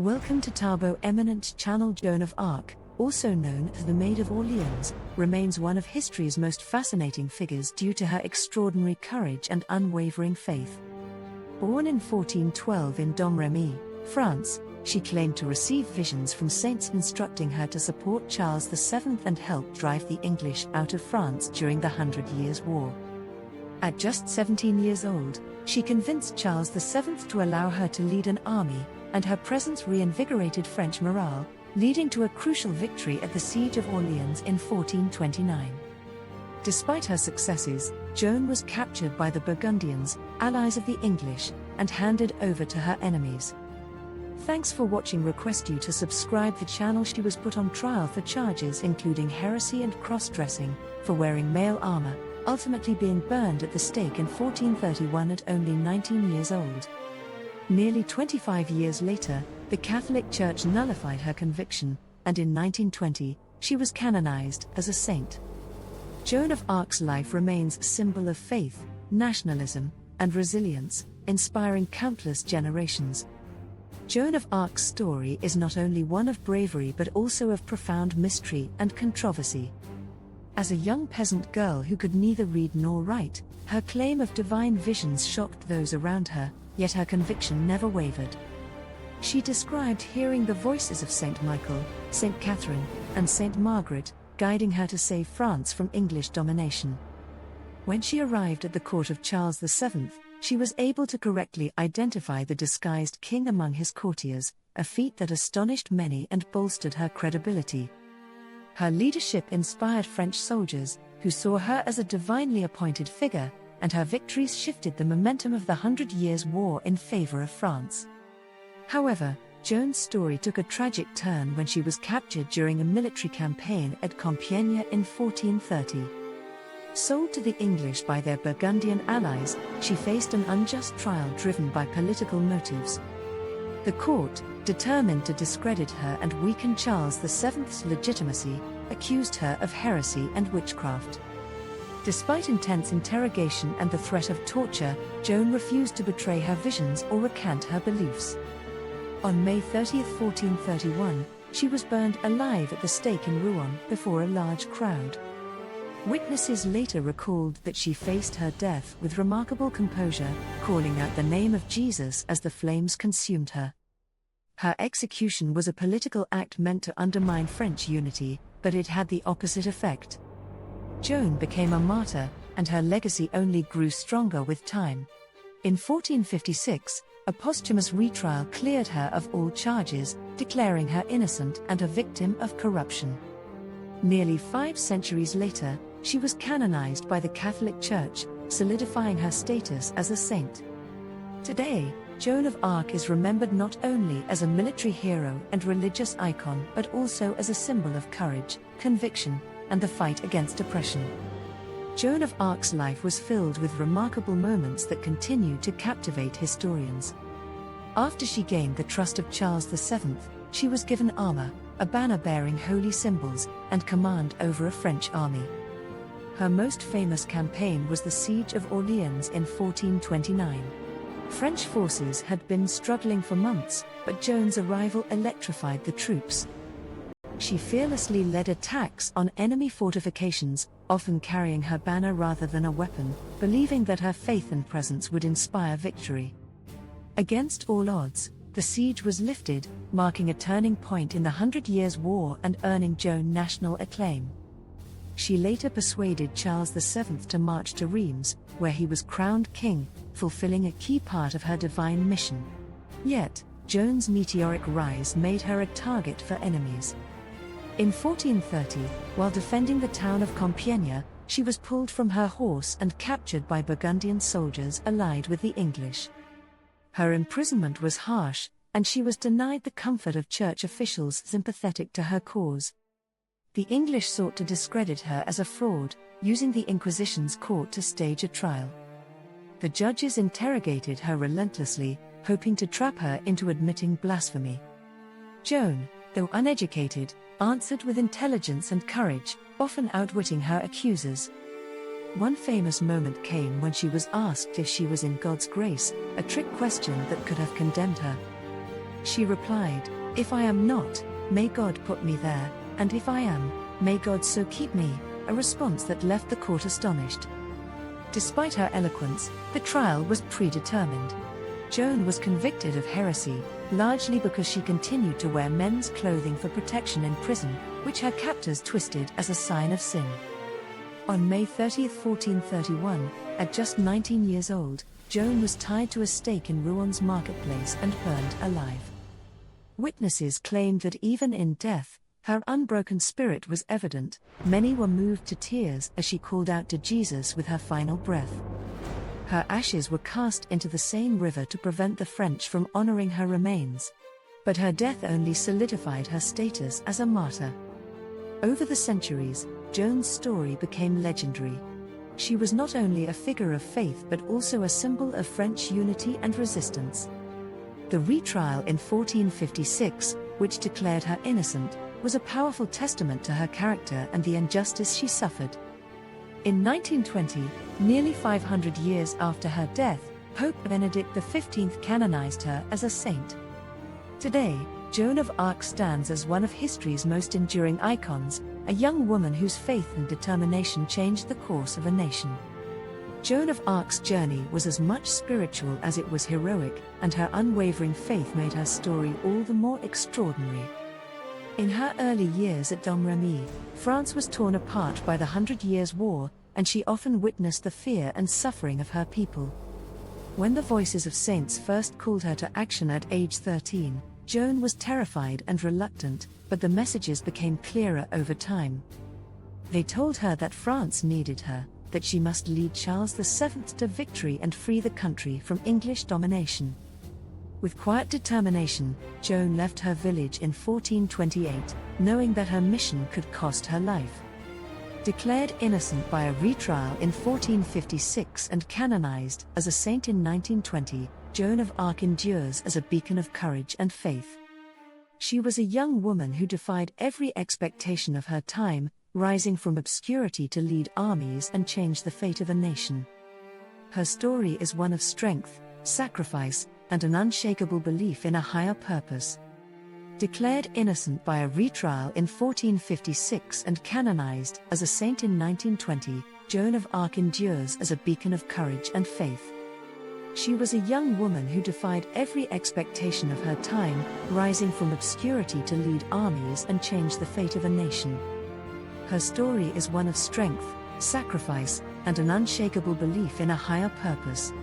Welcome to Tabo Eminent channel. Joan of Arc, also known as the Maid of Orléans, remains one of history's most fascinating figures due to her extraordinary courage and unwavering faith. Born in 1412 in Domrémy, France, she claimed to receive visions from saints instructing her to support Charles VII and help drive the English out of France during the 100 Years' War. At just 17 years old, she convinced Charles VII to allow her to lead an army, and her presence reinvigorated French morale, leading to a crucial victory at the Siege of Orléans in 1429. Despite her successes, Joan was captured by the Burgundians, allies of the English, and handed over to her enemies. Thanks for watching. Request you to subscribe the channel. She was put on trial for charges including heresy and cross-dressing, for wearing male armor, ultimately being burned at the stake in 1431 at only 19 years old. Nearly 25 years later, the Catholic Church nullified her conviction, and in 1920, she was canonized as a saint. Joan of Arc's life remains a symbol of faith, nationalism, and resilience, inspiring countless generations. Joan of Arc's story is not only one of bravery but also of profound mystery and controversy. As a young peasant girl who could neither read nor write, her claim of divine visions shocked those around her, yet her conviction never wavered. She described hearing the voices of Saint Michael, Saint Catherine, and Saint Margaret, guiding her to save France from English domination. When she arrived at the court of Charles VII, she was able to correctly identify the disguised king among his courtiers, a feat that astonished many and bolstered her credibility. Her leadership inspired French soldiers, who saw her as a divinely appointed figure, and her victories shifted the momentum of the 100 Years' War in favor of France. However, Joan's story took a tragic turn when she was captured during a military campaign at Compiègne in 1430. Sold to the English by their Burgundian allies, she faced an unjust trial driven by political motives. The court, determined to discredit her and weaken Charles VII's legitimacy, accused her of heresy and witchcraft. Despite intense interrogation and the threat of torture, Joan refused to betray her visions or recant her beliefs. On May 30, 1431, she was burned alive at the stake in Rouen before a large crowd. Witnesses later recalled that she faced her death with remarkable composure, calling out the name of Jesus as the flames consumed her. Her execution was a political act meant to undermine French unity, but it had the opposite effect. Joan became a martyr, and her legacy only grew stronger with time. In 1456, a posthumous retrial cleared her of all charges, declaring her innocent and a victim of corruption. Nearly 5 centuries later, she was canonized by the Catholic Church, solidifying her status as a saint. Today, Joan of Arc is remembered not only as a military hero and religious icon but also as a symbol of courage, conviction, and the fight against oppression. Joan of Arc's life was filled with remarkable moments that continue to captivate historians. After she gained the trust of Charles VII, she was given armor, a banner bearing holy symbols, and command over a French army. Her most famous campaign was the Siege of Orléans in 1429. French forces had been struggling for months, but Joan's arrival electrified the troops. She fearlessly led attacks on enemy fortifications, often carrying her banner rather than a weapon, believing that her faith and presence would inspire victory. Against all odds, the siege was lifted, marking a turning point in the 100 Years' War and earning Joan national acclaim. She later persuaded Charles VII to march to Reims, where he was crowned king, fulfilling a key part of her divine mission. Yet, Joan's meteoric rise made her a target for enemies. In 1430, while defending the town of Compiègne, she was pulled from her horse and captured by Burgundian soldiers allied with the English. Her imprisonment was harsh, and she was denied the comfort of church officials sympathetic to her cause. The English sought to discredit her as a fraud, using the Inquisition's court to stage a trial. The judges interrogated her relentlessly, hoping to trap her into admitting blasphemy. Joan, though uneducated, answered with intelligence and courage, often outwitting her accusers. One famous moment came when she was asked if she was in God's grace, a trick question that could have condemned her. She replied, "If I am not, may God put me there, and if I am, may God so keep me," a response that left the court astonished. Despite her eloquence, the trial was predetermined. Joan was convicted of heresy, largely because she continued to wear men's clothing for protection in prison, which her captors twisted as a sign of sin. On May 30, 1431, at just 19 years old, Joan was tied to a stake in Rouen marketplace and burned alive. Witnesses claimed that even in death, her unbroken spirit was evident. Many were moved to tears as she called out to Jesus with her final breath. Her ashes were cast into the Seine River to prevent the French from honoring her remains. But her death only solidified her status as a martyr. Over the centuries, Joan's story became legendary. She was not only a figure of faith but also a symbol of French unity and resistance. The retrial in 1456, which declared her innocent, was a powerful testament to her character and the injustice she suffered. In 1920, nearly 500 years after her death, Pope Benedict XV canonized her as a saint. Today, Joan of Arc stands as one of history's most enduring icons, a young woman whose faith and determination changed the course of a nation. Joan of Arc's journey was as much spiritual as it was heroic, and her unwavering faith made her story all the more extraordinary. In her early years at Domrémy, France was torn apart by the 100 Years' War, and she often witnessed the fear and suffering of her people. When the voices of saints first called her to action at age 13, Joan was terrified and reluctant, but the messages became clearer over time. They told her that France needed her, that she must lead Charles VII to victory and free the country from English domination. With quiet determination, Joan left her village in 1428, knowing that her mission could cost her life. Declared innocent by a retrial in 1456 and canonized as a saint in 1920, Joan of Arc endures as a beacon of courage and faith. She was a young woman who defied every expectation of her time, rising from obscurity to lead armies and change the fate of a nation. Her story is one of strength, sacrifice, and an unshakable belief in a higher purpose. Declared innocent by a retrial in 1456 and canonized as a saint in 1920, Joan of Arc endures as a beacon of courage and faith. She was a young woman who defied every expectation of her time, rising from obscurity to lead armies and change the fate of a nation. Her story is one of strength, sacrifice, and an unshakable belief in a higher purpose.